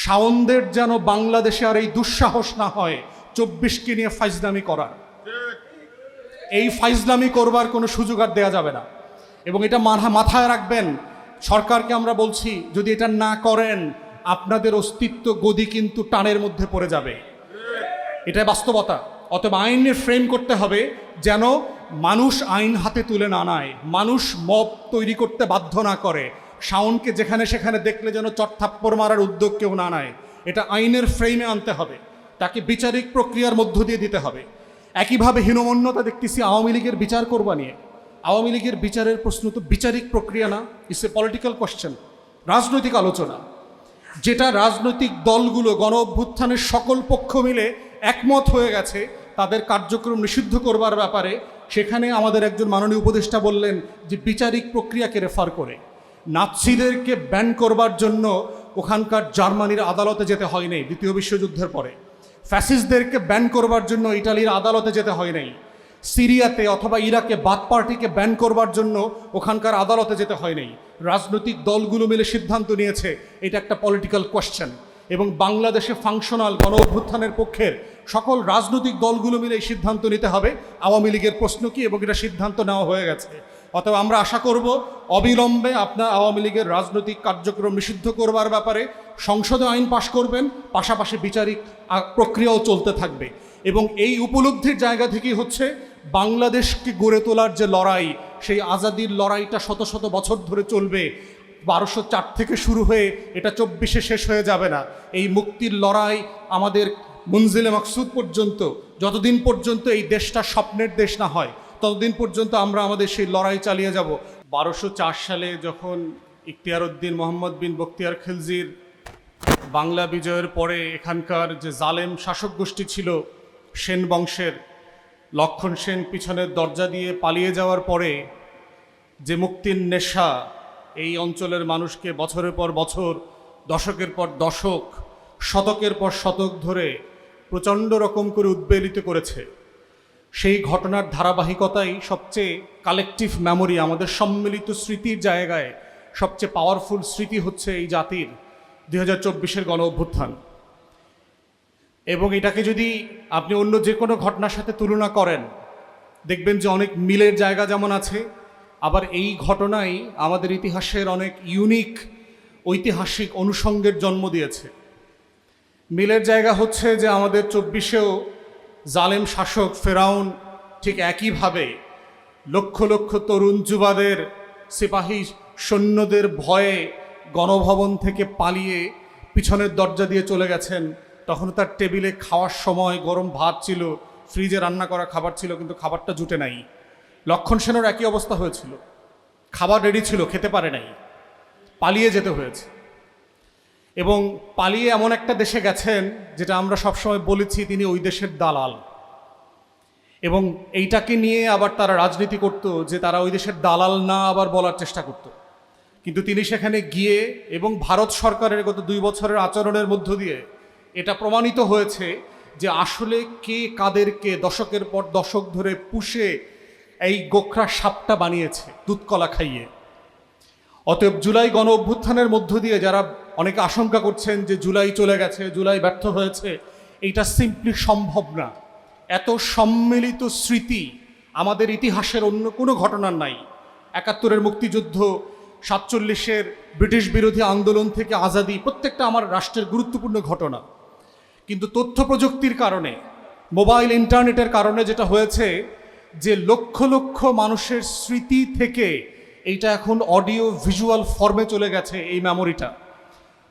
শাওনদের যেন বাংলাদেশে আর এই দুঃসাহস না হয় 24কে নিয়ে ফাইজলামি করার। এই ফাইজলামি করবার কোনো সুযোগ আর দেওয়া যাবে না। এবং এটা মাথায় রাখবেন, সরকারকে আমরা বলছি, যদি এটা না করেন আপনাদের অস্তিত্ব গদি কিন্তু টানের মধ্যে পড়ে যাবে। এটাই বাস্তবতা। অতএব আইনের ফ্রেম করতে হবে যেন মানুষ আইন হাতে তুলে না নেয়, মানুষ মব তৈরি করতে বাধ্য না করে, শাওনকে যেখানে সেখানে দেখলে যেন চটথাপ্পড় মারার উদ্যোগ কেউ না নেয়। এটা আইনের ফ্রেমে আনতে হবে, তাকে বিচারিক প্রক্রিয়ার মধ্য দিয়ে দিতে হবে। একইভাবে হীনমন্যতা দেখতেছি আওয়ামী লীগের বিচার করবা নিয়ে। আওয়ামী লীগের বিচারের প্রশ্ন তো বিচারিক প্রক্রিয়া না, ইটস এ পলিটিক্যাল কোশ্চেন, রাজনৈতিক আলোচনা, যেটা রাজনৈতিক দলগুলো গণ অভ্যুত্থানের সকল পক্ষ মিলে একমত হয়ে গেছে তাদের কার্যক্রম নিষিদ্ধ করবার ব্যাপারে। সেখানে আমাদের একজন মাননীয় উপদেষ্টা বললেন যে বিচারিক প্রক্রিয়াকে রেফার করে। নাৎসিদেরকে ব্যান করবার জন্য ওখানকার জার্মানির আদালতে যেতে হয় নাই দ্বিতীয় বিশ্বযুদ্ধের পরে, ফ্যাসিস্টদেরকে ব্যান করবার জন্য ইটালির আদালতে যেতে হয় নাই, সিরিয়াতে অথবা ইরাকে বাথ পার্টিকে ব্যান করবার জন্য ওখানকার আদালতে যেতে হয় নাই। রাজনৈতিক দলগুলো মিলে সিদ্ধান্ত নিয়েছে এটা একটা পলিটিক্যাল কোয়েশ্চেন, এবং বাংলাদেশে ফাংশনাল গণ অভ্যুত্থানের পক্ষের সকল রাজনৈতিক দলগুলো মিলে এই সিদ্ধান্ত নিতে হবে আওয়ামী লীগের প্রশ্ন কি, এবং এটা সিদ্ধান্ত নেওয়া হয়ে গেছে। অতএব আমরা আশা করব অবিলম্বে আপনার আওয়ামী লীগের রাজনৈতিক কার্যক্রম নিষিদ্ধ করবার ব্যাপারে সংসদে আইন পাশ করবেন, পাশাপাশি বিচারিক প্রক্রিয়াও চলতে থাকবে। এবং এই উপলব্ধির জায়গা থেকেই হচ্ছে বাংলাদেশকে গড়ে তোলার যে লড়াই, সেই আজাদির লড়াইটা শত শত বছর ধরে চলবে। 1204 থেকে শুরু হয়ে এটা 24-এ শেষ হয়ে যাবে না। এই মুক্তির লড়াই আমাদের মঞ্জিলে মাকসুদ পর্যন্ত, যতদিন পর্যন্ত এই দেশটা স্বপ্নের দেশ না হয় ততদিন পর্যন্ত আমরা আমাদের সেই লড়াই চালিয়ে যাব। 1204 সালে যখন ইখতিয়ার উদ্দিন মোহাম্মদ বিন বখতিয়ার খিলজির বাংলা বিজয়ের পরে এখানকার যে জালেম শাসক গোষ্ঠী ছিল সেন বংশের, লক্ষণ সেন পিছনের দরজা দিয়ে পালিয়ে যাওয়ার পরে যে মুক্তির নেশা এই অঞ্চলের মানুষকে বছরের পর বছর, দশকের পর দশক, শতকের পর শতক ধরে প্রচণ্ড রকম করে উদ্বেলিত করেছে, সেই ঘটনার ধারাবাহিকতাই সবচেয়ে কালেকটিভ মেমোরি, আমাদের সম্মিলিত স্মৃতির জায়গায় সবচেয়ে পাওয়ারফুল স্মৃতি হচ্ছে এই জাতির 2024-এর গণ অভ্যুত্থান। এবং এটাকে যদি আপনি অন্য যে কোনো ঘটনার সাথে তুলনা করেন দেখবেন যে অনেক মিলের জায়গা যেমন আছে, আবার এই ঘটনাই আমাদের ইতিহাসের অনেক ইউনিক ঐতিহাসিক অনুষঙ্গের জন্ম দিয়েছে। মিলের জায়গা হচ্ছে যে আমাদের 24-এও জালেম শাসক ফেরাউন ঠিক একইভাবে লক্ষ লক্ষ তরুণ যুবাদের, সিপাহী সৈন্যদের ভয়ে গণভবন থেকে পালিয়ে পিছনের দরজা দিয়ে চলে গেছেন। তখন তার টেবিলে খাওয়ার সময় গরম ভাত ছিল, ফ্রিজে রান্না করা খাবার ছিল, কিন্তু খাবারটা জুটে নাই। লক্ষণ সেনের একই অবস্থা হয়েছিল, খাবার রেডি ছিল, খেতে পারে নাই, পালিয়ে যেতে হয়েছে। এবং পালিয়ে এমন একটা দেশে গেছেন যেটা আমরা সবসময় বলেছি তিনি ওই দেশের দালাল, এবং এইটাকে নিয়ে আবার তারা রাজনীতি করত যে তারা ওই দেশের দালাল না আবার বলার চেষ্টা করত। কিন্তু তিনি সেখানে গিয়ে, এবং ভারত সরকারের গত 2 বছরের আচরণের মধ্য দিয়ে এটা প্রমাণিত হয়েছে যে আসলে কে কাদেরকে দশকের পর দশক ধরে পুষে এই গোখরা সাপটা বানিয়েছে দুধকলা খাইয়ে। অতএব জুলাই গণ অভ্যুত্থানের মধ্য দিয়ে যারা অনেকে আশঙ্কা করছেন যে জুলাই চলে গেছে, জুলাই ব্যর্থ হয়েছে, এইটা সিম্পলি সম্ভব না। এত সম্মিলিত স্মৃতি আমাদের ইতিহাসের অন্য কোনো ঘটনার নাই। 71-এর মুক্তিযুদ্ধ, 47-এর ব্রিটিশ বিরোধী আন্দোলন থেকে আজাদি, প্রত্যেকটা আমার রাষ্ট্রের গুরুত্বপূর্ণ ঘটনা। কিন্তু তথ্য প্রযুক্তির কারণে, মোবাইল ইন্টারনেটের কারণে যেটা হয়েছে যে লক্ষ লক্ষ মানুষের স্মৃতি থেকে এইটা এখন অডিও ভিজুয়াল ফর্মে চলে গেছে এই মেমোরিটা।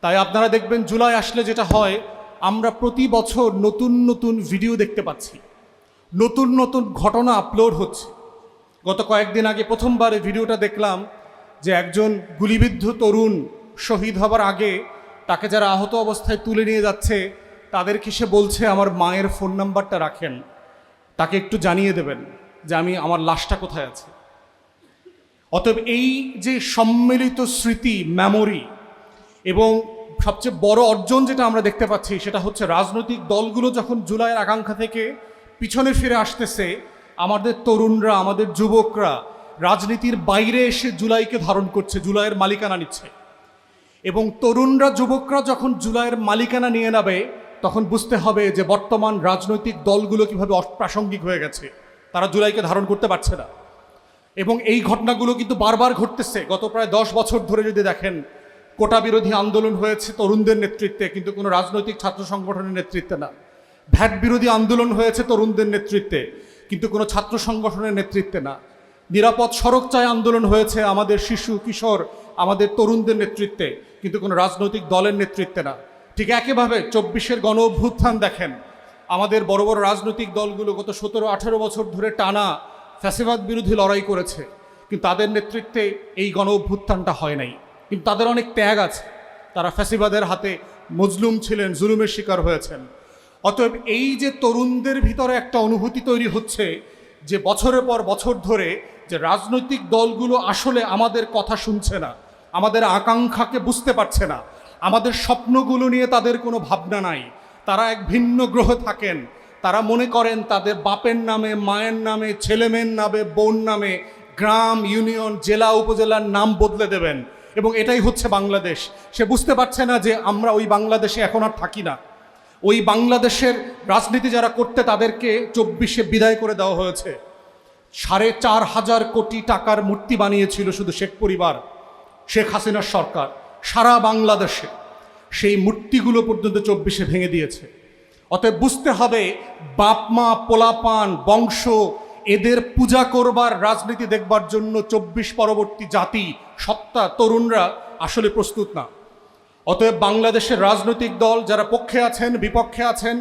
তাই আপনারা দেখবেন জুলাই আসলে যেটা হয়, আমরা প্রতি বছর নতুন নতুন ভিডিও দেখতে পাচ্ছি, নতুন নতুন ঘটনা আপলোড হচ্ছে। গত কয়েকদিন আগে প্রথমবার এই ভিডিওটা দেখলাম যে একজন গুলিবিদ্ধ তরুণ শহীদ হবার আগে তাকে যারা আহত অবস্থায় তুলে নিয়ে যাচ্ছে তাদেরকে সে বলছে আমার মায়ের ফোন নাম্বারটা রাখেন, তাকে একটু জানিয়ে দেবেন যে আমার লাশটা কোথায় আছে। অতএব এই যে সম্মিলিত স্মৃতি, মেমোরি, এবং সবচেয়ে বড় অর্জন যেটা আমরা দেখতে পাচ্ছি সেটা হচ্ছে রাজনৈতিক দলগুলো যখন জুলাইয়ের আকাঙ্ক্ষা থেকে পিছনে ফিরে আসতেছে, আমাদের তরুণরা, আমাদের যুবকরা রাজনীতির বাইরে এসে জুলাইকে ধারণ করছে, জুলাইয়ের মালিকানা নিচ্ছে। এবং তরুণরা যুবকরা যখন জুলাইয়ের মালিকানা নিয়ে নেবে তখন বুঝতে হবে যে বর্তমান রাজনৈতিক দলগুলো কিভাবে অপ্রাসঙ্গিক হয়ে গেছে, তারা জুলাইকে ধারণ করতে পারছে না। এবং এই ঘটনাগুলো কিন্তু বারবার ঘটতেছে। গত প্রায় 10 বছর ধরে যদি দেখেন, কোটা বিরোধী আন্দোলন হয়েছে তরুণদের নেতৃত্বে, কিন্তু কোনো রাজনৈতিক ছাত্র সংগঠনের নেতৃত্বে না। ভ্যাট বিরোধী আন্দোলন হয়েছে তরুণদের নেতৃত্বে, কিন্তু কোনো ছাত্র সংগঠনের নেতৃত্বে না। নিরাপদ সড়ক চাই আন্দোলন হয়েছে আমাদের শিশু কিশোর, আমাদের তরুণদের নেতৃত্বে, কিন্তু কোনো রাজনৈতিক দলের নেতৃত্বে না। ঠিক একইভাবে 24-এর গণ অভ্যুত্থান দেখেন, আমাদের বড় বড় রাজনৈতিক দলগুলো গত 17-18 বছর ধরে টানা ফ্যাসিবাদ বিরোধী লড়াই করেছে, কিন্তু তাদের নেতৃত্বে এই গণ অভ্যুত্থানটা হয় নাই। কিন্তু তাদের অনেক ত্যাগ আছে, তারা ফ্যাসিবাদের হাতে মজলুম ছিলেন, জুলুমের শিকার হয়েছেন। অতএব এই যে তরুণদের ভিতরে একটা অনুভূতি তৈরি হচ্ছে যে বছরের পর বছর ধরে যে রাজনৈতিক দলগুলো আসলে আমাদের কথা শুনছে না, আমাদের আকাঙ্ক্ষাকে বুঝতে পারছে না, আমাদের স্বপ্নগুলো নিয়ে তাদের কোনো ভাবনা নাই, তারা এক ভিন্ন গ্রহে থাকেন। তারা মনে করেন তাদের বাপের নামে, মায়ের নামে, ছেলেমেয়ের নামে, বোন নামে গ্রাম, ইউনিয়ন, জেলা, উপজেলার নাম বদলে দেবেন, এবং এটাই হচ্ছে বাংলাদেশ। সে বুঝতে পারছে না যে আমরা ওই বাংলাদেশে এখন আর থাকি না। ওই বাংলাদেশের রাজনীতি যারা করতে তাদেরকে 24-এ বিদায় করে দেওয়া হয়েছে। 4,500 কোটি টাকার মূর্তি বানিয়েছিল শুধু শেখ পরিবার, শেখ হাসিনার সরকার সারা বাংলাদেশে। সেই মূর্তিগুলো পর্যন্ত 24-এ ভেঙে দিয়েছে। অতএব বুঝতে হবে বাপ মা, পোলাপান, বংশ, এদের পূজা করবার রাজনীতি দেখবার জন্য 24 পরবর্তী জাতি, সত্তা, তরুণরা আসলে প্রস্তুত না। অতএব বাংলাদেশের রাজনৈতিক দল যারা পক্ষে আছেন, বিপক্ষে আছেন,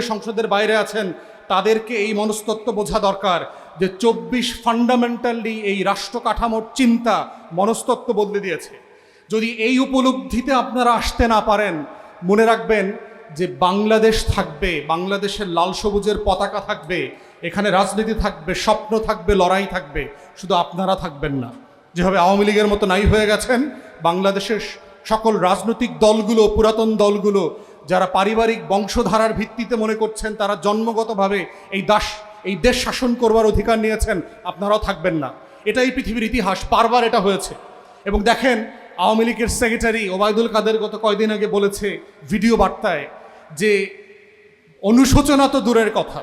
সংসদের বাইরে আছেন, তাদেরকে এই মনস্তত্ত্ব বোঝা দরকার যে 24 ফান্ডামেন্টালি এই রাষ্ট্র কাঠামোর চিন্তা, মনস্তত্ত্ব বদলে দিয়েছে। যদি এই উপলব্ধিতে আপনারা আসতে না পারেন, মনে রাখবেন যে বাংলাদেশ থাকবে, বাংলাদেশের লাল সবুজের পতাকা থাকবে, এখানে রাজনীতি থাকবে, স্বপ্ন থাকবে, লড়াই থাকবে, শুধু আপনারা থাকবেন না। যেভাবে আওয়ামী লীগের মতো নাই হয়ে গেছেন, বাংলাদেশের সকল রাজনৈতিক দলগুলো, পুরাতন দলগুলো যারা পারিবারিক বংশধারার ভিত্তিতে মনে করছেন তারা জন্মগতভাবে এই দেশ শাসন করবার অধিকার নিয়েছেন, আপনারাও থাকবেন না। এটাই পৃথিবীর ইতিহাস, বারবার এটা হয়েছে। এবং দেখেন, আওয়ামী লীগের সেক্রেটারি ওবায়দুল কাদের গত কয়দিন আগে বলেছে ভিডিও বার্তায় যে অনুশোচনা তো দূরের কথা,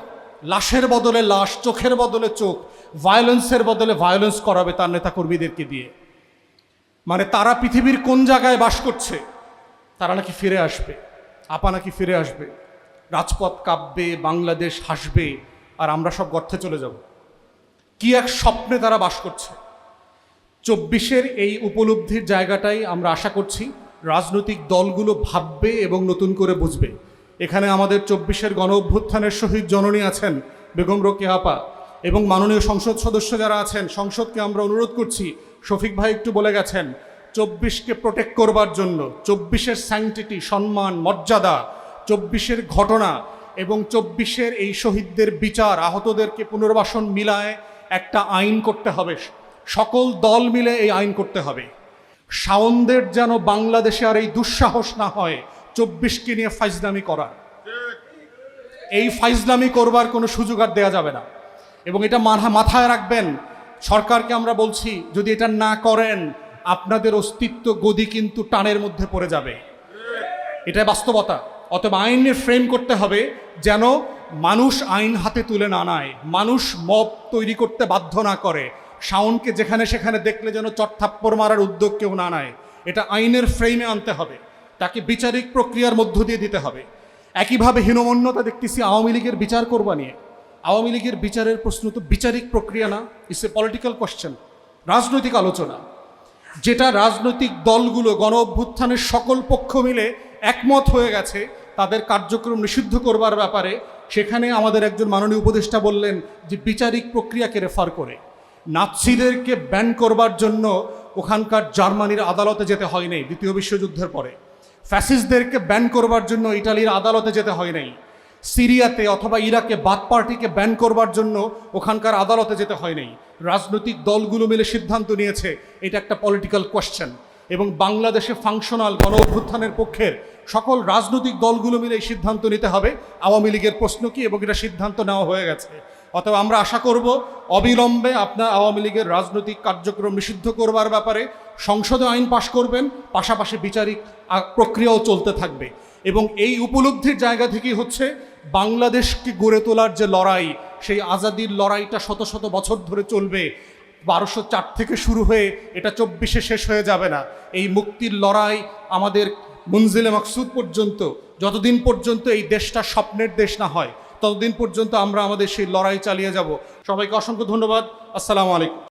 লাশের বদলে লাশ, চোখের বদলে চোখ, ভায়োলেন্সের বদলে ভায়োলেন্স করাবে তার নেতাকর্মীদেরকে দিয়ে। মানে তারা পৃথিবীর কোন জায়গায় বাস করছে? তারা নাকি ফিরে আসবে, আপা নাকি ফিরে আসবে, রাজপথ কাঁপবে, বাংলাদেশ হাসবে, আর আমরা সব গর্তে চলে যাব। কি এক স্বপ্নে তারা বাস করছে। 24-এর এই উপলব্ধির জায়গাটাই আমরা আশা করছি রাজনৈতিক দলগুলো ভাববে এবং নতুন করে বুঝবে। এখানে আমাদের 24-এর গণ অভ্যুত্থানের শহীদ জননী আছেন বেগম রোকেয়া আপা, এবং মাননীয় সংসদ সদস্য যারা আছেন, সংসদকে আমরা অনুরোধ করছি, শফিক ভাই একটু বলে গেছেন, 24-কে প্রোটেক্ট করবার জন্য, 24-এর স্যাংটিটি, সম্মান, মর্যাদা, 24-এর ঘটনা এবং 24-এর এই শহীদদের বিচার, আহতদেরকে পুনর্বাসন মিলায় একটা আইন করতে হবে। সকল দল মিলে এই আইন করতে হবে। শাওনদের যেন বাংলাদেশে আর এই দুঃসাহস না হয় 24-কে নিয়ে ফাইজলামি করার। এই ফাইজলামি করবার কোনো সুযোগ আর দেওয়া যাবে না। এবং এটা মাথায় রাখবেন, সরকারকে আমরা বলছি, যদি এটা না করেন আপনাদের অস্তিত্ব গদি কিন্তু টানের মধ্যে পড়ে যাবে। এটাই বাস্তবতা। অতএব আইনের ফ্রেম করতে হবে যেন মানুষ আইন হাতে তুলে না নেয়, মানুষ মব তৈরি করতে বাধ্য না করে, শাওনকে যেখানে সেখানে দেখলে যেন চটথাপ্পড় মারার উদ্যোগ কেউ না নেয়। এটা আইনের ফ্রেমে আনতে হবে, তাকে বিচারিক প্রক্রিয়ার মধ্য দিয়ে দিতে হবে। একইভাবে হীনমন্যতা দেখতেছি আওয়ামী লীগের বিচার করবা নিয়ে। আওয়ামী লীগের বিচারের প্রশ্ন তো বিচারিক প্রক্রিয়া না, ইটস এ পলিটিক্যাল কোশ্চেন, রাজনৈতিক আলোচনা, যেটা রাজনৈতিক দলগুলো গণ অভ্যুত্থানের সকল পক্ষ মিলে একমত হয়ে গেছে তাদের কার্যক্রম নিষিদ্ধ করবার ব্যাপারে। সেখানে আমাদের একজন মাননীয় উপদেষ্টা বললেন যে বিচারিক প্রক্রিয়াকে রেফার করে। নাৎসিদেরকে ব্যান করবার জন্য ওখানকার জার্মানির আদালতে যেতে হয় নাই দ্বিতীয় বিশ্বযুদ্ধের পরে, ফ্যাসিস্টদেরকে ব্যান করবার জন্য ইটালির আদালতে যেতে হয় নাই, সিরিয়াতে অথবা ইরাকে বাথ পার্টিকে ব্যান করবার জন্য ওখানকার আদালতে যেতে হয় নাই। রাজনৈতিক দলগুলো মিলে সিদ্ধান্ত নিয়েছে এটা একটা পলিটিক্যাল কোয়েশ্চেন, এবং বাংলাদেশে ফাংশনাল গণ অভ্যুত্থানের পক্ষের সকল রাজনৈতিক দলগুলো মিলে এই সিদ্ধান্ত নিতে হবে আওয়ামী লীগের প্রশ্ন কি, এবং এটা সিদ্ধান্ত নেওয়া হয়ে গেছে। অতএব আমরা আশা করব অবিলম্বে আপনার আওয়ামী লীগের রাজনৈতিক কার্যক্রম নিষিদ্ধ করবার ব্যাপারে সংসদে আইন পাশ করবেন, পাশাপাশি বিচারিক প্রক্রিয়াও চলতে থাকবে। এবং এই উপলব্ধির জায়গা থেকেই হচ্ছে বাংলাদেশকে গড়ে তোলার যে লড়াই, সেই আজাদির লড়াইটা শত শত বছর ধরে চলবে। 1204 থেকে শুরু হয়ে এটা 24-এ শেষ হয়ে যাবে না। এই মুক্তির লড়াই আমাদের মঞ্জিলে মাকসুদ পর্যন্ত, যতদিন পর্যন্ত এই দেশটা স্বপ্নের দেশ না হয়, ততদিন পর্যন্ত আমরা আমাদের সেই লড়াই চালিয়ে যাব। সবাইকে অসংখ্য ধন্যবাদ। আসসালামু আলাইকুম।